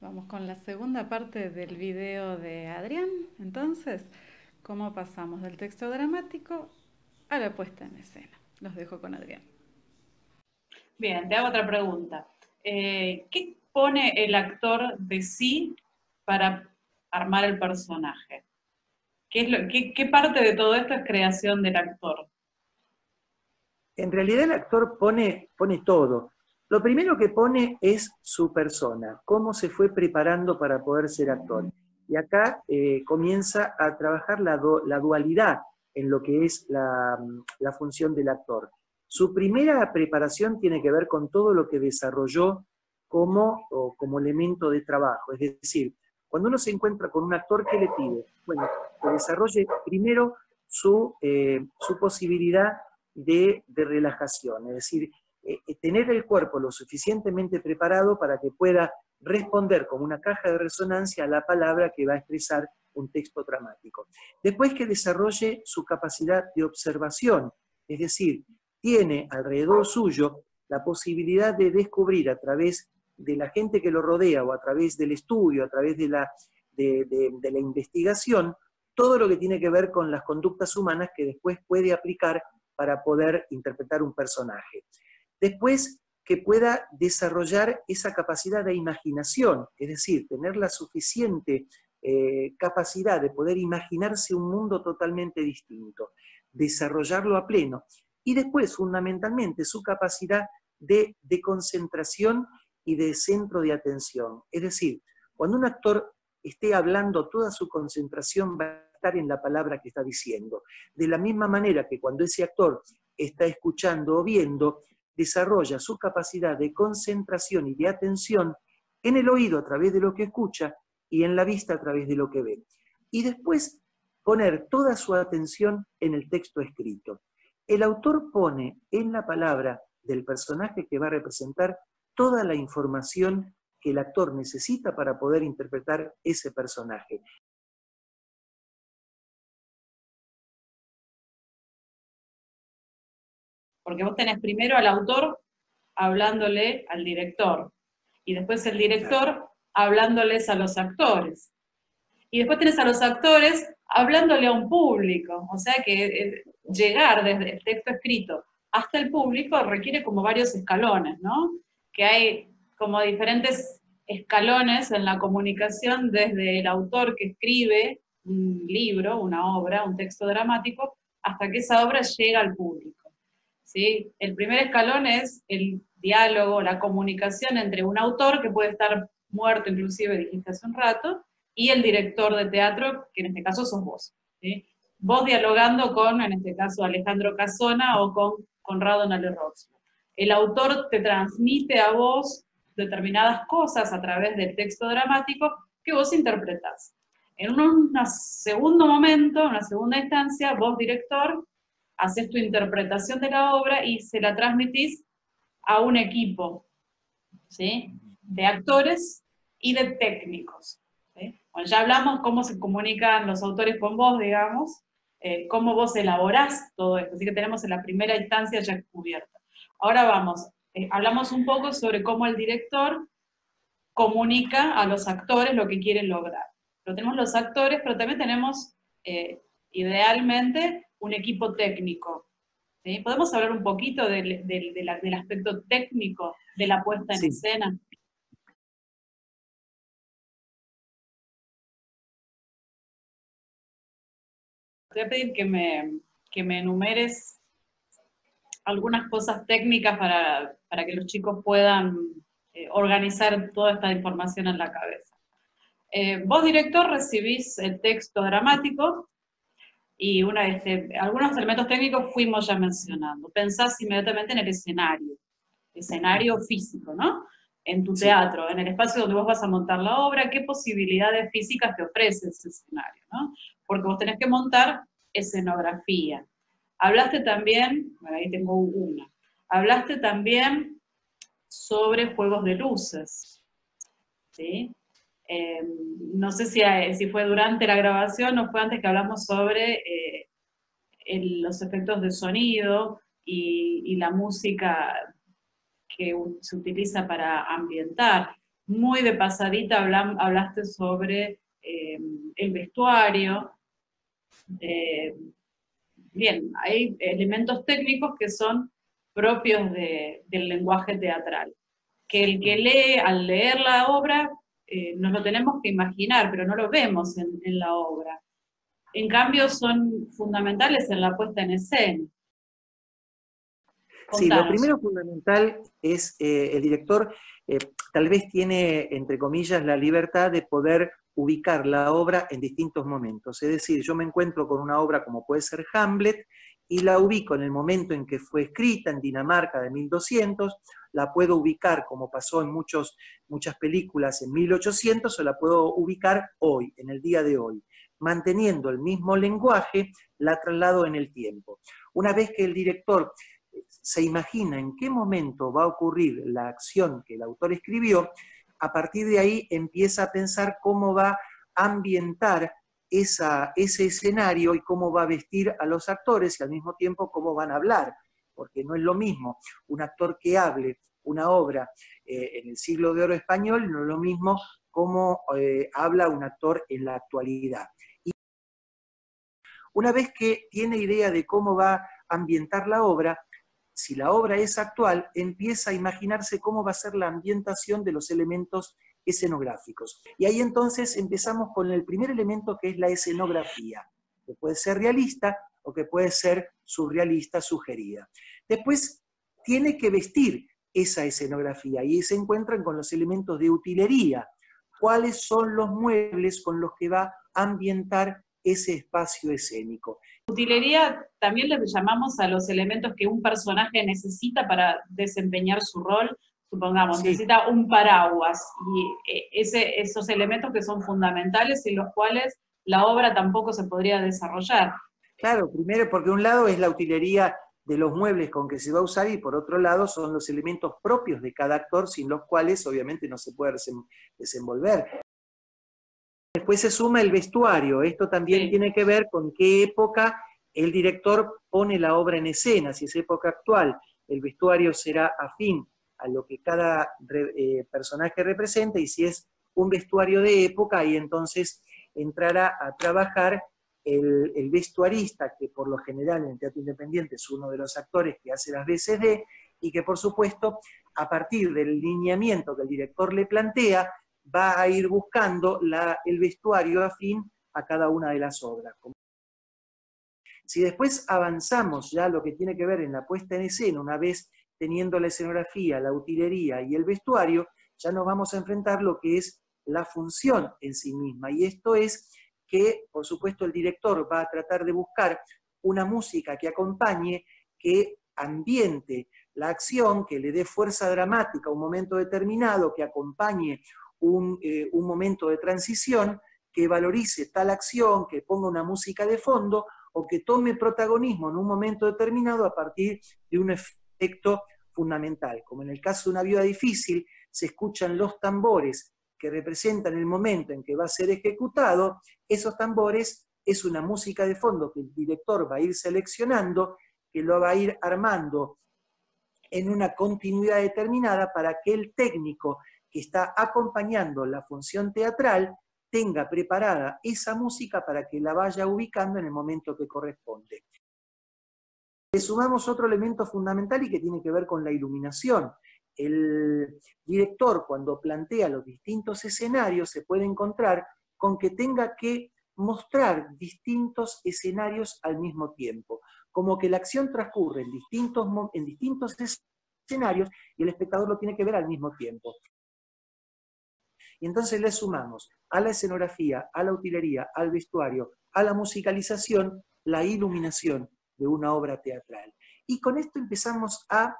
Vamos con la segunda parte del video de Adrián. Entonces, ¿cómo pasamos del texto dramático a la puesta en escena? Los dejo con Adrián. Bien, te hago otra pregunta. ¿Qué pone el actor de sí para armar el personaje? ¿Qué parte de todo esto es creación del actor? En realidad el actor pone todo. Lo primero que pone es su persona, cómo se fue preparando para poder ser actor. Y acá comienza a trabajar la dualidad en lo que es la función del actor. Su primera preparación tiene que ver con todo lo que desarrolló como elemento de trabajo. Es decir, cuando uno se encuentra con un actor, ¿qué le pide? Bueno, que desarrolle primero su posibilidad de relajación, es decir, tener el cuerpo lo suficientemente preparado para que pueda responder como una caja de resonancia a la palabra que va a expresar un texto dramático. Después que desarrolle su capacidad de observación, es decir, tiene alrededor suyo la posibilidad de descubrir a través de la gente que lo rodea o a través del estudio, a través de la investigación, todo lo que tiene que ver con las conductas humanas que después puede aplicar para poder interpretar un personaje. Después, que pueda desarrollar esa capacidad de imaginación, es decir, tener la suficiente capacidad de poder imaginarse un mundo totalmente distinto, desarrollarlo a pleno. Y después, fundamentalmente, su capacidad de concentración y de centro de atención. Es decir, cuando un actor esté hablando, toda su concentración va a estar en la palabra que está diciendo. De la misma manera que cuando ese actor está escuchando o viendo, desarrolla su capacidad de concentración y de atención en el oído a través de lo que escucha y en la vista a través de lo que ve. Y después poner toda su atención en el texto escrito. El autor pone en la palabra del personaje que va a representar toda la información que el actor necesita para poder interpretar ese personaje. Porque vos tenés primero al autor hablándole al director, y después el director hablándoles a los actores. Y después tenés a los actores hablándole a un público. O sea que llegar desde el texto escrito hasta el público requiere como varios escalones, ¿no? Que hay como diferentes escalones en la comunicación desde el autor que escribe un libro, una obra, un texto dramático, hasta que esa obra llega al público. ¿Sí? El primer escalón es el diálogo, la comunicación entre un autor que puede estar muerto, inclusive dijiste hace un rato, y el director de teatro, que en este caso sos vos. ¿Sí? Vos dialogando con, en este caso, Alejandro Casona o con Conrado Nale-Roxmo. El autor te transmite a vos determinadas cosas a través del texto dramático que vos interpretás. En un segundo momento, en una segunda instancia, vos, director, haces tu interpretación de la obra y se la transmitís a un equipo, ¿sí? De actores y de técnicos. ¿Sí? Bueno, ya hablamos cómo se comunican los autores con vos, digamos, cómo vos elaborás todo esto, así que tenemos en la primera instancia ya cubierta. Ahora vamos, hablamos un poco sobre cómo el director comunica a los actores lo que quieren lograr. Pero tenemos los actores, pero también tenemos, idealmente, un equipo técnico. ¿Sí? ¿Podemos hablar un poquito del aspecto técnico de la puesta en Sí. escena? Te voy a pedir que me enumeres algunas cosas técnicas para que los chicos puedan organizar toda esta información en la cabeza. Vos, director, recibís el texto dramático y algunos elementos técnicos fuimos ya mencionando. Pensás inmediatamente en el escenario físico, ¿no? En tu Sí. teatro, en el espacio donde vos vas a montar la obra, qué posibilidades físicas te ofrece ese escenario, ¿no? Porque vos tenés que montar escenografía. Hablaste también, bueno, ahí tengo una, hablaste también sobre juegos de luces, ¿sí? Eh, no sé si fue durante la grabación o fue antes que hablamos sobre los efectos de sonido y la música que se utiliza para ambientar. muy de pasadita hablaste sobre el vestuario. Bien, hay elementos técnicos que son propios del lenguaje teatral, que el que lee, al leer la obra, nos lo tenemos que imaginar, pero no lo vemos en la obra. En cambio, son fundamentales en la puesta en escena. Sí, lo Contanos. primero fundamental es el director tal vez tiene, entre comillas, la libertad de poder ubicar la obra en distintos momentos. Es decir, yo me encuentro con una obra como puede ser Hamlet y la ubico en el momento en que fue escrita en Dinamarca de 1200, la puedo ubicar como pasó en muchas películas en 1800 o la puedo ubicar hoy, en el día de hoy. Manteniendo el mismo lenguaje, la traslado en el tiempo. Una vez que el director se imagina en qué momento va a ocurrir la acción que el autor escribió, a partir de ahí empieza a pensar cómo va a ambientar ese escenario y cómo va a vestir a los actores y al mismo tiempo cómo van a hablar, porque no es lo mismo un actor que hable una obra en el siglo de oro español, no es lo mismo cómo habla un actor en la actualidad. Y una vez que tiene idea de cómo va a ambientar la obra, si la obra es actual, empieza a imaginarse cómo va a ser la ambientación de los elementos escenográficos. Y ahí entonces empezamos con el primer elemento, que es la escenografía, que puede ser realista o que puede ser surrealista, sugerida. Después tiene que vestir esa escenografía y se encuentran con los elementos de utilería. ¿Cuáles son los muebles con los que va a ambientar ese espacio escénico? Utilería también le llamamos a los elementos que un personaje necesita para desempeñar su rol. Supongamos, Sí. necesita un paraguas, y esos elementos que son fundamentales y los cuales la obra tampoco se podría desarrollar. Claro, primero porque un lado es la utilería de los muebles con que se va a usar y por otro lado son los elementos propios de cada actor sin los cuales obviamente no se puede desenvolver. Después se suma el vestuario. Esto también tiene que ver con qué época el director pone la obra en escena. Si es época actual, el vestuario será afín a lo que cada personaje representa, y si es un vestuario de época, y entonces entrará a trabajar el vestuarista, que por lo general en el teatro independiente es uno de los actores que hace las veces de, y que por supuesto, a partir del lineamiento que el director le plantea, va a ir buscando el vestuario afín a cada una de las obras. Si después avanzamos ya lo que tiene que ver en la puesta en escena, una vez teniendo la escenografía, la utilería y el vestuario, ya nos vamos a enfrentar lo que es la función en sí misma. Y esto es que, por supuesto, el director va a tratar de buscar una música que acompañe, que ambiente la acción, que le dé fuerza dramática a un momento determinado, que acompañe un momento de transición, que valorice tal acción, que ponga una música de fondo, o que tome protagonismo en un momento determinado a partir de un efecto fundamental. Como en el caso de Una viuda difícil, se escuchan los tambores que representan el momento en que va a ser ejecutado. Esos tambores es una música de fondo que el director va a ir seleccionando, que lo va a ir armando en una continuidad determinada para que el técnico que está acompañando la función teatral tenga preparada esa música para que la vaya ubicando en el momento que corresponde. Le sumamos otro elemento fundamental y que tiene que ver con la iluminación. El director, cuando plantea los distintos escenarios, se puede encontrar con que tenga que mostrar distintos escenarios al mismo tiempo, como que la acción transcurre en distintos escenarios y el espectador lo tiene que ver al mismo tiempo. Y entonces le sumamos a la escenografía, a la utilería, al vestuario, a la musicalización, la iluminación de una obra teatral. Y con esto empezamos a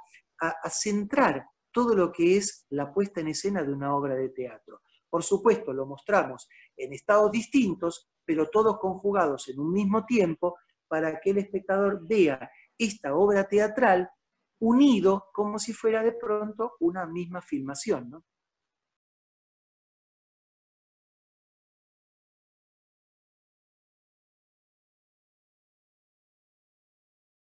centrar todo lo que es la puesta en escena de una obra de teatro. Por supuesto, lo mostramos en estados distintos, pero todos conjugados en un mismo tiempo, para que el espectador vea esta obra teatral unido como si fuera de pronto una misma filmación, ¿no?